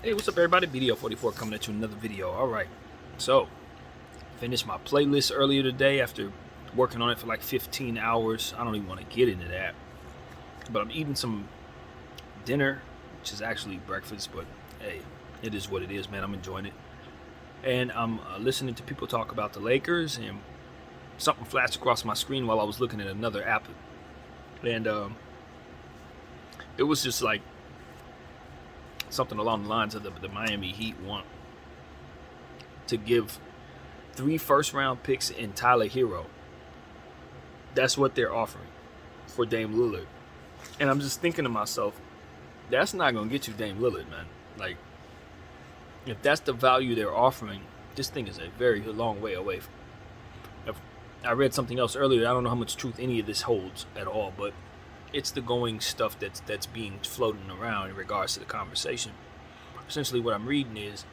Hey, what's up, everybody? BDO44 coming at you with another video. All right, so finished my playlist earlier today after working on it for like 15 hours. I don't even want to get into that, but I'm eating some dinner, which is actually breakfast. But hey, it is what it is, man. I'm enjoying it, and I'm listening to people talk about the Lakers, and something flashed across my screen while I was looking at another app, and it was just like something along the lines of the Miami Heat want to give 3 first-round picks in Tyler Hero. That's what they're offering for Dame Lillard. And I'm just thinking to myself, that's not going to get you Dame Lillard, man. Like, if that's the value they're offering, this thing is a very long way away. I read something else earlier. I don't know how much truth any of this holds at all, but it's the going stuff that's being floating around in regards to the conversation. Essentially, what I'm reading is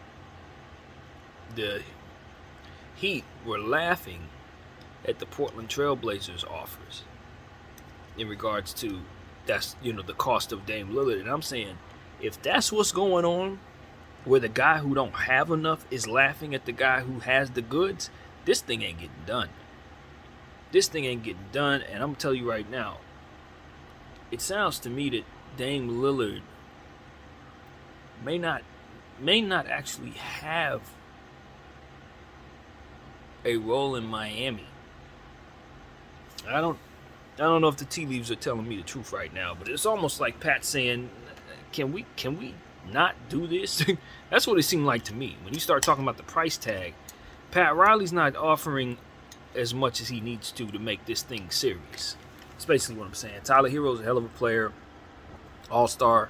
the Heat were laughing at the Portland Trailblazers offers in regards to the cost of Dame Lillard. And I'm saying, if that's what's going on, where the guy who don't have enough is laughing at the guy who has the goods, this thing ain't getting done. This thing ain't getting done, and I'm gonna tell you right now, it sounds to me that Dame Lillard may not actually have a role in Miami. I don't know if the tea leaves are telling me the truth right now, but it's almost like Pat saying, "Can we not do this?" That's what it seemed like to me when you start talking about the price tag. Pat Riley's not offering as much as he needs to make this thing serious. That's basically what I'm saying. Tyler Hero's a hell of a player, all-star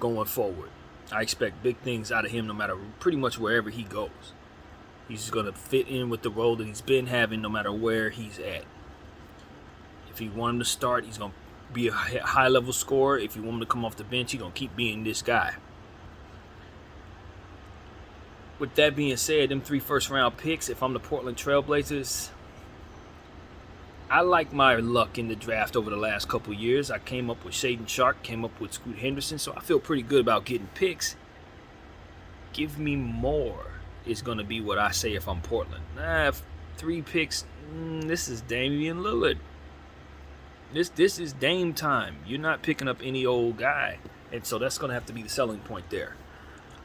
going forward. I expect big things out of him no matter pretty much wherever he goes. He's going to fit in with the role that he's been having no matter where he's at. If you want him to start, he's going to be a high-level scorer. If you want him to come off the bench, he's going to keep being this guy. With that being said, them 3 first-round picks, if I'm the Portland Trailblazers, I like my luck in the draft over the last couple years. I came up with Shaedon Sharpe, came up with Scoot Henderson, so I feel pretty good about getting picks. Give me more is going to be what I say if I'm Portland. 3 picks, this is Damian Lillard. This is Dame time. You're not picking up any old guy, and so that's going to have to be the selling point there.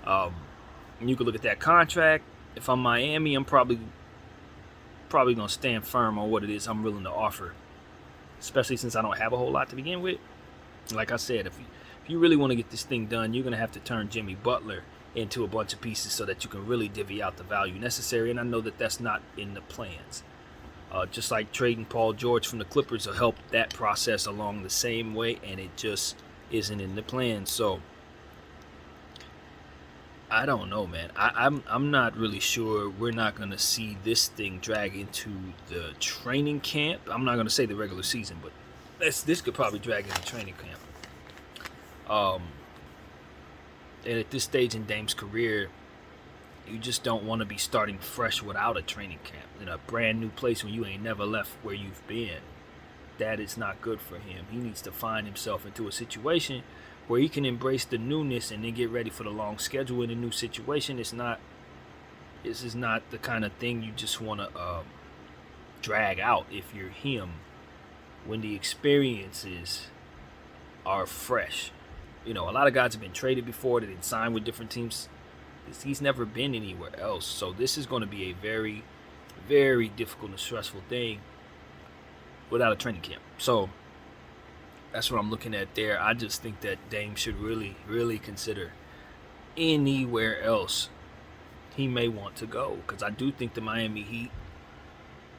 You can look at that contract. If I'm Miami, I'm probably going to stand firm on what it is I'm willing to offer, especially since I don't have a whole lot to begin with. Like I said, if you really want to get this thing done, you're going to have to turn Jimmy Butler into a bunch of pieces so that you can really divvy out the value necessary, and I know that that's not in the plans. Just like trading Paul George from the Clippers will help that process along the same way, and it just isn't in the plans. So I don't know, man. I'm not really sure. We're not going to see this thing drag into the training camp. I'm not going to say the regular season, but this could probably drag into training camp. And at this stage in Dame's career, you just don't want to be starting fresh without a training camp in a brand new place when you ain't never left where you've been. That is not good for him. He needs to find himself into a situation where he can embrace the newness and then get ready for the long schedule in a new situation. This is not the kind of thing you just want to drag out if you're him when the experiences are fresh. A lot of guys have been traded before. They didn't sign with different teams. He's never been anywhere else. So this is going to be a very, very difficult and stressful thing without a training camp. So that's what I'm looking at there. I just think that Dame should really, really consider anywhere else he may want to go. Because I do think the Miami Heat,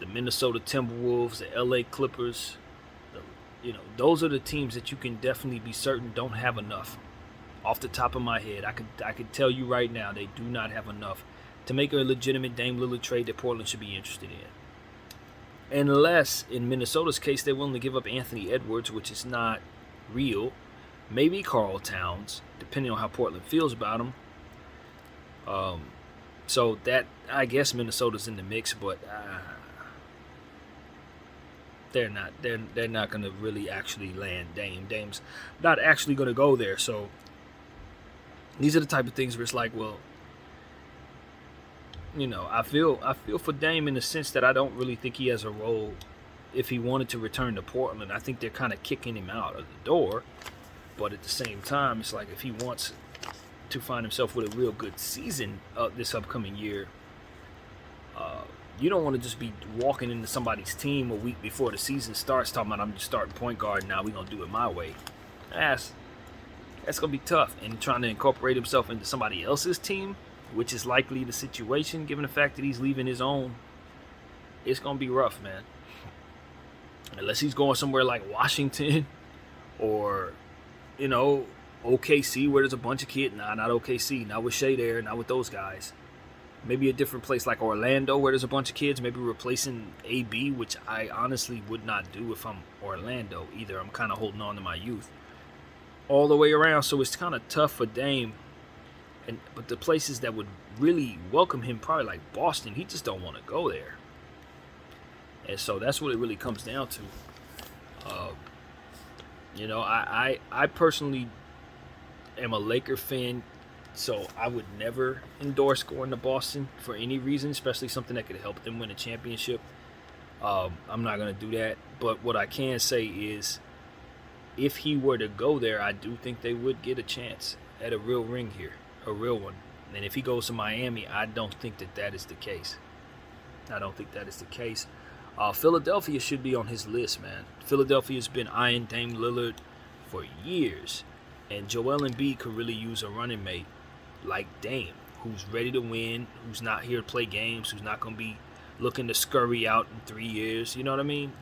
the Minnesota Timberwolves, the LA Clippers, those are the teams that you can definitely be certain don't have enough. Off the top of my head, I could tell you right now they do not have enough to make a legitimate Dame Lillard trade that Portland should be interested in. Unless, in Minnesota's case, they're willing to give up Anthony Edwards, which is not real. Maybe Karl Towns, depending on how Portland feels about him. So that, I guess Minnesota's in the mix, but they're not going to really actually land Dame. Dame's not actually going to go there. So These are the type of things where it's like, well, I feel for Dame in the sense that I don't really think he has a role if he wanted to return to Portland. I think they're kind of kicking him out of the door. But at the same time, it's like if he wants to find himself with a real good season this upcoming year, you don't want to just be walking into somebody's team a week before the season starts talking about, I'm just starting point guard now, we're going to do it my way. That's going to be tough. And trying to incorporate himself into somebody else's team, which is likely the situation given the fact that he's leaving his own, it's going to be rough, man. Unless he's going somewhere like Washington or, OKC where there's a bunch of kids. Nah, not OKC. Not with Shea there. Not with those guys. Maybe a different place like Orlando where there's a bunch of kids. Maybe replacing AB, which I honestly would not do if I'm Orlando either. I'm kind of holding on to my youth all the way around. So it's kind of tough for Dame. But the places that would really welcome him, probably like Boston, he just don't want to go there. And so that's what it really comes down to. I personally am a Laker fan, so I would never endorse going to Boston for any reason, especially something that could help them win a championship. I'm not going to do that. But what I can say is if he were to go there, I do think they would get a chance at a real ring here, a real one. And if he goes to Miami, I don't think that is the case. Philadelphia should be on his list, man. Philadelphia's been eyeing Dame Lillard for years. And Joel Embiid could really use a running mate like Dame, who's ready to win, who's not here to play games, who's not going to be looking to scurry out in 3 years. You know what I mean?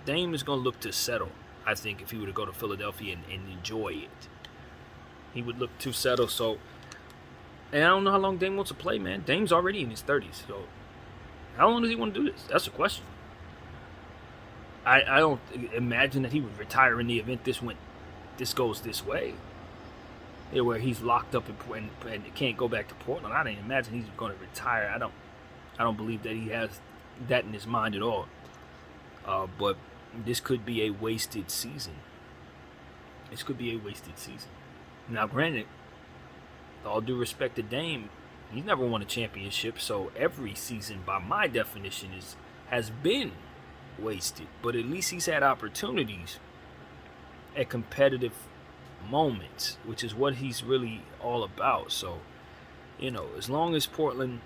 Dame is going to look to settle, I think, if he were to go to Philadelphia and enjoy it. He would look to settle. So, and I don't know how long Dame wants to play, man. Dame's already in his 30s. So, how long does he want to do this? That's the question. I don't imagine that he would retire in the event this goes this way, where he's locked up and can't go back to Portland. I didn't imagine he's going to retire. I don't believe that he has that in his mind at all. But this could be a wasted season. Now, granted, with all due respect to Dame, he's never won a championship, so every season, by my definition, has been wasted. But at least he's had opportunities at competitive moments, which is what he's really all about. So, as long as Portland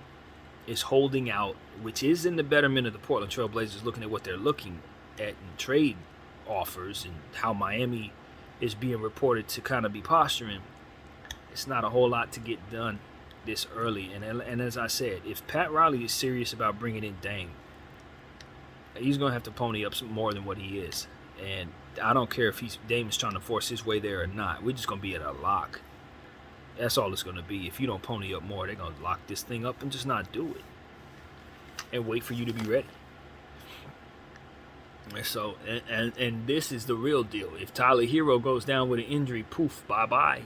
is holding out, which is in the betterment of the Portland Trail Blazers, looking at what they're looking at in trade offers and how Miami is being reported to kind of be posturing, it's not a whole lot to get done this early. And as I said, if Pat Riley is serious about bringing in Dame, he's going to have to pony up some more than what he is. And I don't care if Dame is trying to force his way there or not. We're just going to be at a lock. That's all it's going to be. If you don't pony up more, they're going to lock this thing up and just not do it. And wait for you to be ready. And so, and this is the real deal. If Tyler Hero goes down with an injury, poof, bye-bye.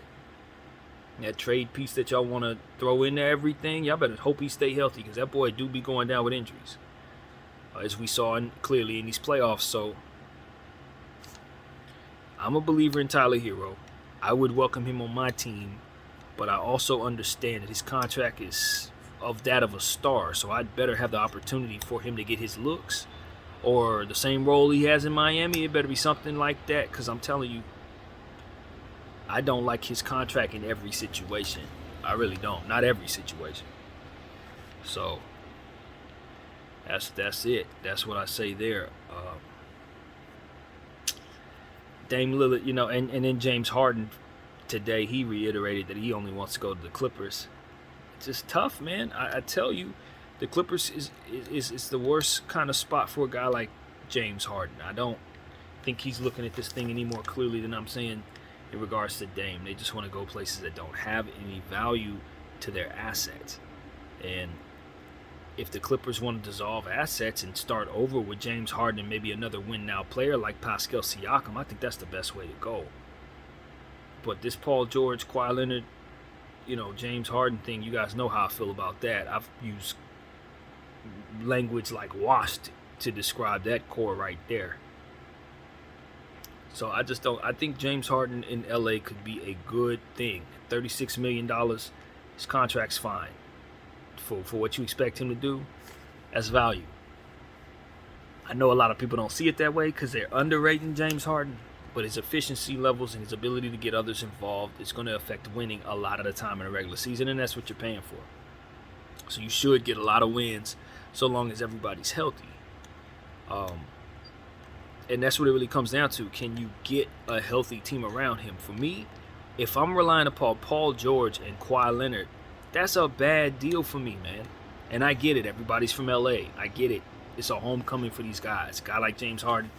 That trade piece that y'all want to throw in there, everything, y'all better hope he stay healthy, because that boy do be going down with injuries. As we saw clearly in these playoffs. So, I'm a believer in Tyler Hero. I would welcome him on my team, but I also understand that his contract is of that of a star, so I'd better have the opportunity for him to get his looks, or the same role he has in Miami. It better be something like that, because I'm telling you, I don't like his contract in every situation. I really don't. Not every situation. So, that's it. That's what I say there. Dame Lillard, and then James Harden today, he reiterated that he only wants to go to the Clippers. It's just tough, man. I tell you, the Clippers is the worst kind of spot for a guy like James Harden. I don't think he's looking at this thing any more clearly than I'm saying in regards to Dame. They just want to go places that don't have any value to their assets. And if the Clippers want to dissolve assets and start over with James Harden and maybe another win-now player like Pascal Siakam, I think that's the best way to go. But this Paul George, Kawhi Leonard, James Harden thing, you guys know how I feel about that. I've used language like washed to describe that core right there. So I just don't. I think James Harden in LA could be a good thing. $36 million, his contract's fine for what you expect him to do. That's value. I know a lot of people don't see it that way because they're underrating James Harden, but his efficiency levels and his ability to get others involved is going to affect winning a lot of the time in the regular season, and that's what you're paying for. So you should get a lot of wins so long as everybody's healthy. And that's what it really comes down to. Can you get a healthy team around him? For me, if I'm relying upon Paul George and Kawhi Leonard, that's a bad deal for me, man. And I get it. Everybody's from LA. I get it. It's a homecoming for these guys. A guy like James Harden,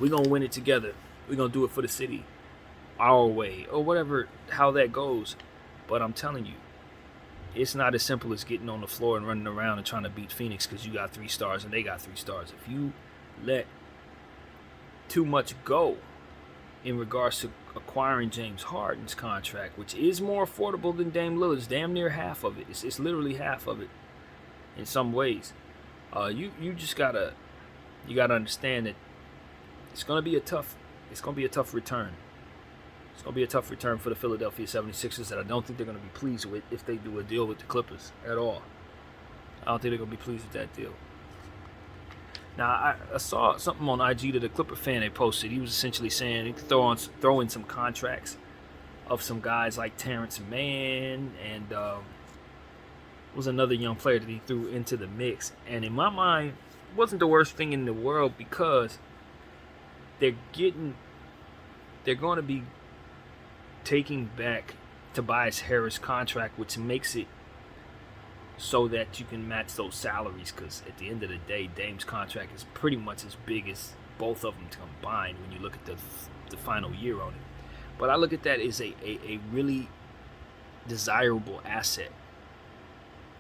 we're going to win it together. We're going to do it for the city, our way, or whatever, how that goes. But I'm telling you, it's not as simple as getting on the floor and running around and trying to beat Phoenix because you got 3 stars and they got 3 stars. If you let too much go in regards to acquiring James Harden's contract, which is more affordable than Dame Lillard's, damn near half of it. It's literally half of it in some ways. You just gotta understand that it's gonna be a tough return. It's gonna be a tough return for the Philadelphia 76ers that I don't think they're gonna be pleased with if they do a deal with the Clippers at all. I don't think they're gonna be pleased with that deal. Now, I saw something on IG that a Clipper fan they posted. He was essentially saying he could throw in some contracts of some guys like Terrence Mann and was another young player that he threw into the mix. And in my mind, it wasn't the worst thing in the world because they're going to be taking back Tobias Harris' contract, which makes it so that you can match those salaries, because at the end of the day, Dame's contract is pretty much as big as both of them combined when you look at the final year on it. But I look at that as a really desirable asset.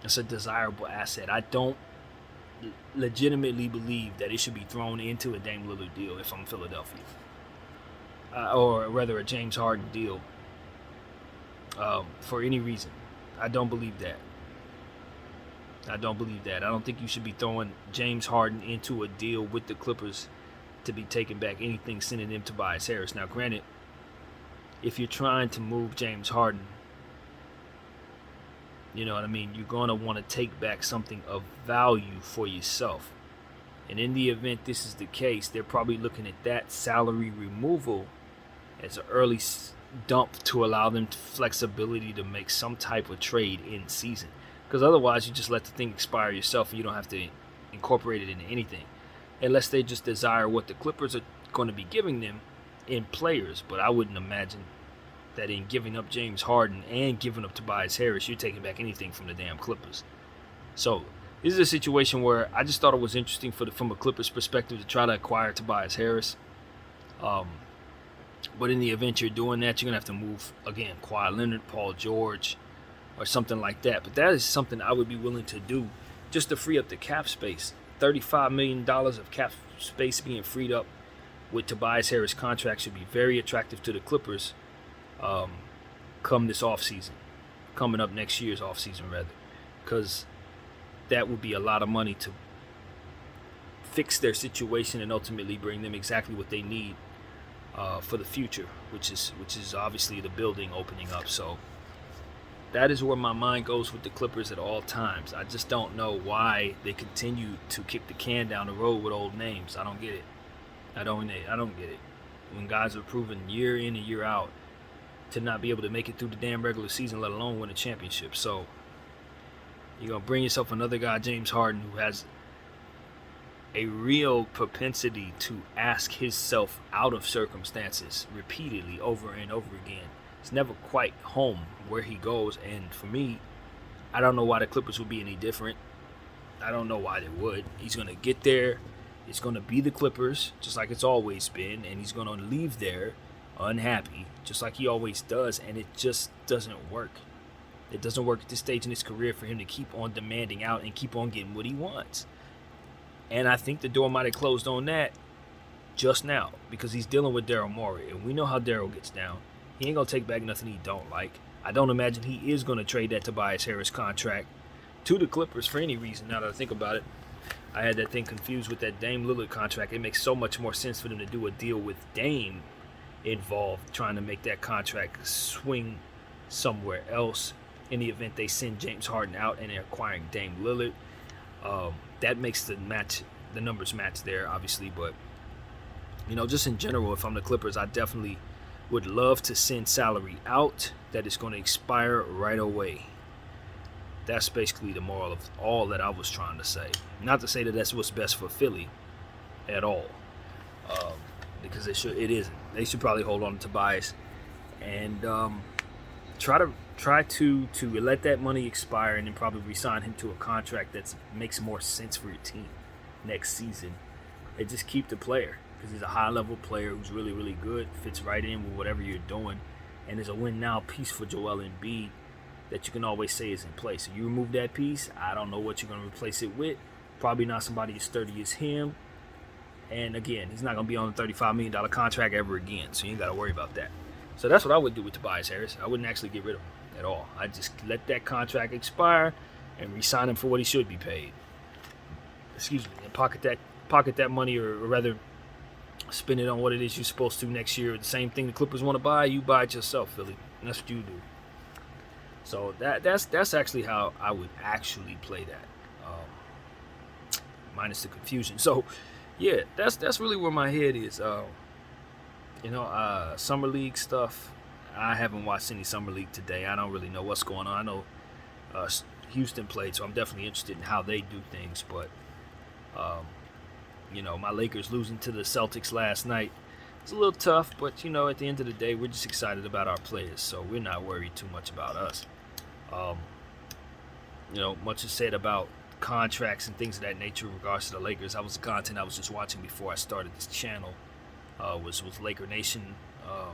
It's a desirable asset. I don't legitimately believe that it should be thrown into a Dame Lillard deal if I'm Philadelphia. Or rather a James Harden deal for any reason. I don't believe that. I don't think you should be throwing James Harden into a deal with the Clippers to be taking back anything sending them to Tobias Harris. Now, granted, if you're trying to move James Harden, you know what I mean, you're going to want to take back something of value for yourself. And in the event this is the case, they're probably looking at that salary removal as an early dump to allow them flexibility to make some type of trade in season. Because otherwise, you just let the thing expire yourself and you don't have to incorporate it into anything. Unless they just desire what the Clippers are going to be giving them in players. But I wouldn't imagine that in giving up James Harden and giving up Tobias Harris, you're taking back anything from the damn Clippers. So this is a situation where I just thought it was interesting from a Clippers perspective to try to acquire Tobias Harris. But in the event you're doing that, you're going to have to move, again, Kawhi Leonard, Paul George, or something like that. But that is something I would be willing to do just to free up the cap space. $35 million of cap space being freed up with Tobias Harris' contract should be very attractive to the Clippers come this offseason. Coming up next year's offseason, rather. Because that would be a lot of money to fix their situation and ultimately bring them exactly what they need for the future, which is obviously the building opening up. So that is where my mind goes with the Clippers at all times. I just don't know why they continue to kick the can down the road with old names. I don't get it. I don't get it. When guys are proven year in and year out to not be able to make it through the damn regular season, let alone win a championship. So you're going to bring yourself another guy, James Harden, who has a real propensity to ask himself out of circumstances repeatedly over and over again. It's never quite home where he goes, and for me, I don't know why the Clippers would be any different. I don't know why they would. He's going to get there. It's going to be the Clippers, just like it's always been, and he's going to leave there unhappy, just like he always does, and it just doesn't work. It doesn't work at this stage in his career for him to keep on demanding out and keep on getting what he wants. And I think the door might have closed on that just now because he's dealing with Daryl Morey, and we know how Daryl gets down. He ain't going to take back nothing he don't like. I don't imagine he is going to trade that Tobias Harris contract to the Clippers for any reason, now that I think about it. I had that thing confused with that Dame Lillard contract. It makes so much more sense for them to do a deal with Dame involved trying to make that contract swing somewhere else in the event they send James Harden out and they're acquiring Dame Lillard. That makes the numbers match there, obviously. But, just in general, if I'm the Clippers, I definitely would love to send salary out that is going to expire right away. That's basically the moral of all that I was trying to say. Not to say that that's what's best for Philly at all, because it isn't. They should probably hold on to Tobias and try to let that money expire and then probably re-sign him to a contract that makes more sense for your team next season. And just keep the player, because he's a high-level player who's really, really good, fits right in with whatever you're doing, and is a win-now piece for Joel Embiid that you can always say is in place. So you remove that piece, I don't know what you're going to replace it with. Probably not somebody as sturdy as him. And again, he's not going to be on a $35 million contract ever again, so you ain't got to worry about that. So that's what I would do with Tobias Harris. I wouldn't actually get rid of him at all. I'd just let that contract expire and re-sign him for what he should be paid. Excuse me, and pocket that money, or rather spend it on what it is you're supposed to next year. The same thing the Clippers want to buy, you buy it yourself, Philly. And that's what you do. So that's actually how I would actually play that, minus the confusion. So yeah, that's really where my head is. Summer league stuff. I haven't watched any summer league today. I don't really know what's going on. I know Houston played, so I'm definitely interested in how they do things. But my Lakers losing to the Celtics last night, it's a little tough. But at the end of the day, we're just excited about our players, so we're not worried too much about us. Much is said about contracts and things of that nature in regards to the Lakers. That was the content I was just watching before I started this channel. Was with Laker Nation,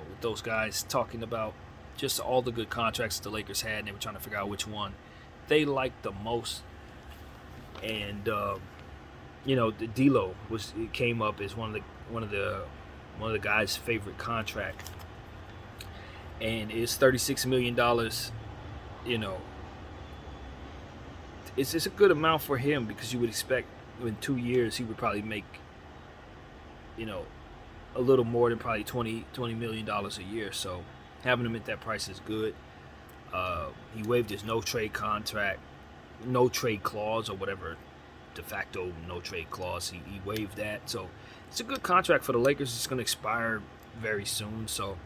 with those guys talking about just all the good contracts that the Lakers had, and they were trying to figure out which one they liked the most. And the D'Lo came up as one of the guys' favorite contract, and it's $36 million. It's a good amount for him, because you would expect in 2 years he would probably make a little more than probably $20 million a year. So having him at that price is good. He waived his no trade contract, no trade clause, or whatever, de facto no trade clause. He waived that. So it's a good contract for the Lakers. It's going to expire very soon. So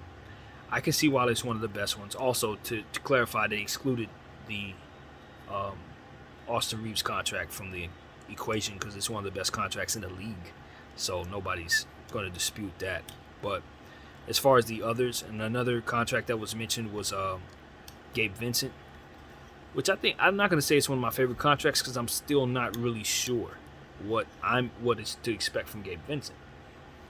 I can see why it's one of the best ones. Also, to clarify, they excluded the Austin Reeves contract from the equation because it's one of the best contracts in the league. So nobody's going to dispute that. But as far as the others, and another contract that was mentioned was Gabe Vincent, which I'm not going to say it's one of my favorite contracts, because I'm still not really sure what is to expect from Gabe Vincent.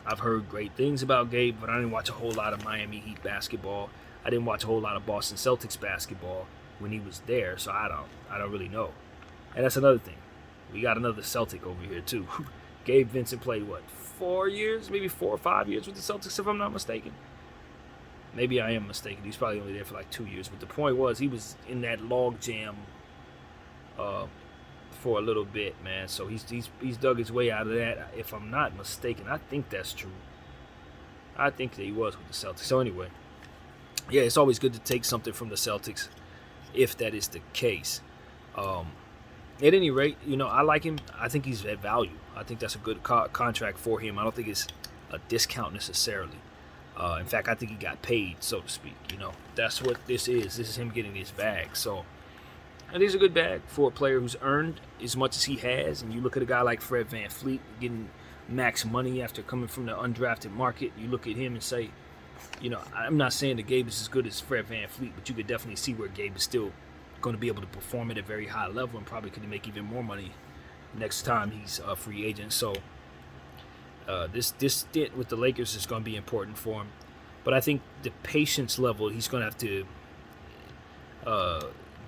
I've heard great things about Gabe, but I didn't watch a whole lot of Miami Heat basketball. I didn't watch a whole lot of Boston Celtics basketball when he was there, so I don't really know. And that's another thing. We got another Celtic over here too. Gabe Vincent played 4 years, maybe 4 or 5 years with the Celtics, if I'm not mistaken. Maybe I am mistaken. He's probably only there for 2 years. But the point was, he was in that log jam for a little bit, man. So he's dug his way out of that. If I'm not mistaken, I think that's true. I think that he was with the Celtics. So anyway, yeah, it's always good to take something from the Celtics if that is the case. At any rate, I like him. I think he's at value. I think that's a good contract for him. I don't think it's a discount necessarily. In fact, I think he got paid, so to speak. That's what this is. This is him getting his bag. So I think it's a good bag for a player who's earned as much as he has. And you look at a guy like Fred VanVleet getting max money after coming from the undrafted market. You look at him and say, I'm not saying that Gabe is as good as Fred VanVleet, but you could definitely see where Gabe is still going to be able to perform at a very high level and probably could make even more money next time he's a free agent. So this stint with the Lakers is going to be important for him. But I think the patience level he's going to have to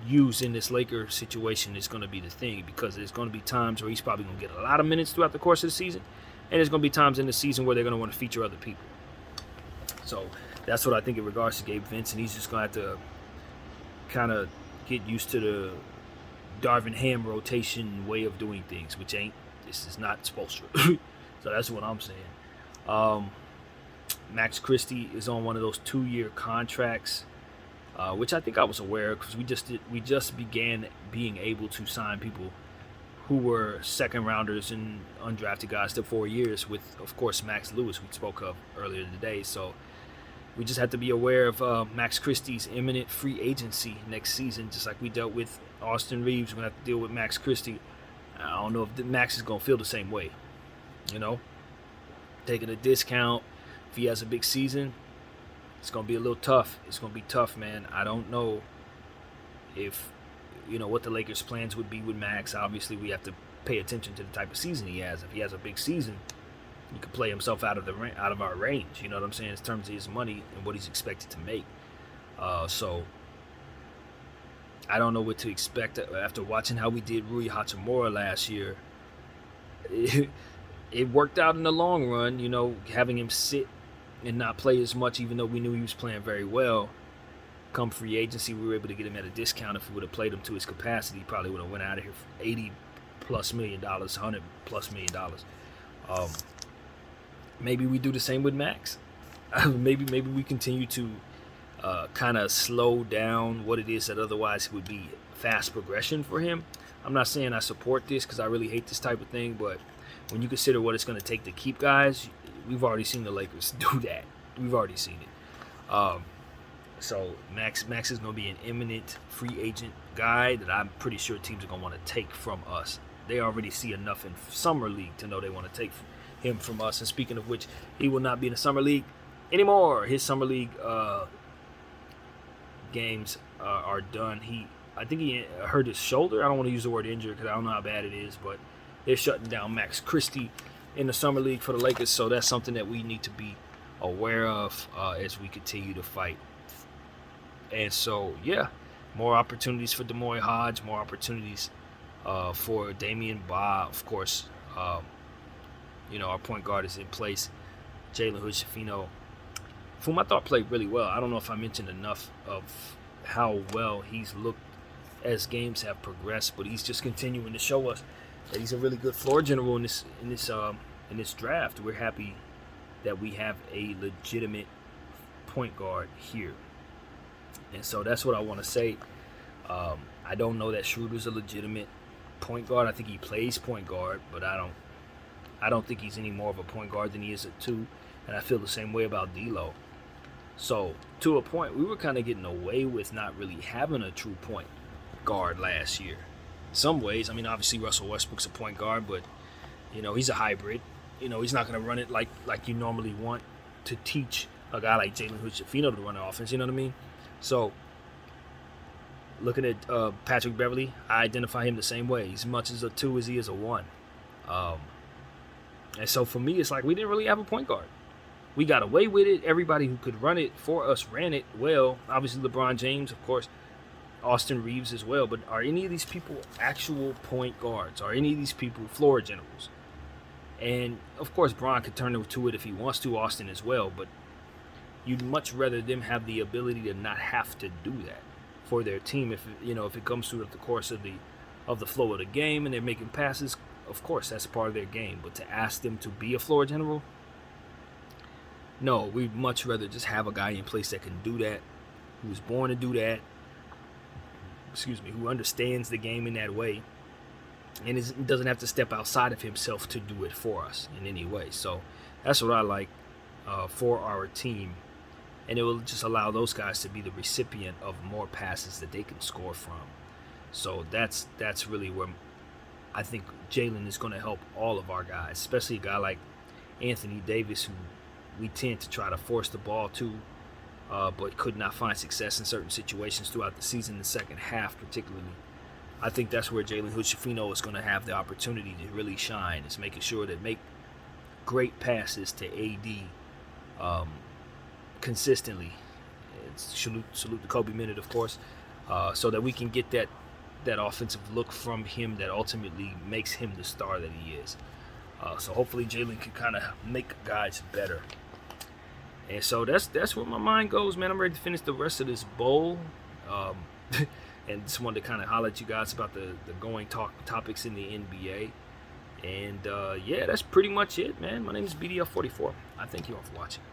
use in this Lakers situation is going to be the thing, because there's going to be times where he's probably going to get a lot of minutes throughout the course of the season, and there's going to be times in the season where they're going to want to feature other people. So that's what I think in regards to Gabe Vincent. He's just going to have to kind of get used to the Darvin Ham rotation way of doing things, which this is not supposed to. So that's what I'm saying. Max Christie is on one of those 2-year contracts, which I think I was aware of because we just began being able to sign people who were second rounders and undrafted guys to 4 years with, of course, Max Lewis, we spoke of earlier today. So we just have to be aware of Max Christie's imminent free agency next season, just like we dealt with Austin Reeves. We're going to have to deal with Max Christie. I don't know if Max is going to feel the same way, taking a discount. If he has a big season, it's going to be a little tough. It's going to be tough, man. I don't know if what the Lakers' plans would be with Max. Obviously, we have to pay attention to the type of season he has. If he has a big season, he could play himself out of our range. You know what I'm saying? In terms of his money and what he's expected to make. So I don't know what to expect after watching how we did Rui Hachimura last year. It worked out in the long run. Having him sit and not play as much, even though we knew he was playing very well. Come free agency, we were able to get him at a discount. If we would have played him to his capacity, he probably would have went out of here for $80+ million, $100+ million. Maybe we do the same with Max. maybe we continue to kind of slow down what it is that otherwise would be fast progression for him. I'm not saying I support this because I really hate this type of thing, but when you consider what it's going to take to keep guys, we've already seen the Lakers do that. We've already seen it. So Max is going to be an imminent free agent guy that I'm pretty sure teams are going to want to take from us. They already see enough in Summer League to know they want to take him from us. And speaking of which, he will not be in the Summer League anymore. His Summer League games are done. I think he hurt his shoulder. I don't want to use the word injured because I don't know how bad it is, but they're shutting down Max Christie in the Summer League for the Lakers. So that's something that we need to be aware of as we continue to fight. And so, yeah, more opportunities for D'Moi Hodge, more opportunities for Damian Ba. Of course, our point guard is in place. Jalen Hood-Schifino, whom I thought played really well. I don't know if I mentioned enough of how well he's looked as games have progressed, but he's just continuing to show us that he's a really good floor general in this draft. We're happy that we have a legitimate point guard here. And so that's what I want to say. I don't know that Schroeder's a legitimate point guard. I think he plays point guard, but I don't think he's any more of a point guard than he is a 2. And I feel the same way about D'Lo. So to a point, we were kind of getting away with not really having a true point guard last year. In some ways, I mean, obviously Russell Westbrook's a point guard, but he's a hybrid. He's not going to run it like you normally want to teach a guy like Jalen Hood-Schifino to run the offense. You know what I mean? So, looking at Patrick Beverley, I identify him the same way. He's as much as a 2 as he is a 1. And so, for me, it's like we didn't really have a point guard. We got away with it. Everybody who could run it for us ran it well. Obviously, LeBron James, of course, Austin Reeves as well. But are any of these people actual point guards? Are any of these people floor generals? And, of course, Bron could turn to it if he wants to, Austin as well. But you'd much rather them have the ability to not have to do that for their team. If it comes through the course of the flow of the game and they're making passes, of course that's part of their game. But to ask them to be a floor general, no, we'd much rather just have a guy in place that can do that, who was born to do that, who understands the game in that way, and doesn't have to step outside of himself to do it for us in any way. So that's what I like for our team. And it will just allow those guys to be the recipient of more passes that they can score from. So that's really where I think Jalen is going to help all of our guys, especially a guy like Anthony Davis, who we tend to try to force the ball to, but could not find success in certain situations throughout the season, the second half particularly. I think that's where Jalen Hood-Schifino is going to have the opportunity to really shine, is making sure that make great passes to AD consistently. Salute to Kobe Bennett, of course, so that we can get that offensive look from him that ultimately makes him the star that he is. So hopefully Jalen can kind of make guys better. And so that's where my mind goes, man. I'm ready to finish the rest of this bowl. And just wanted to kind of holler at you guys about the going topics in the NBA. And yeah, that's pretty much it, man. My name is BDL44. I thank you all for watching.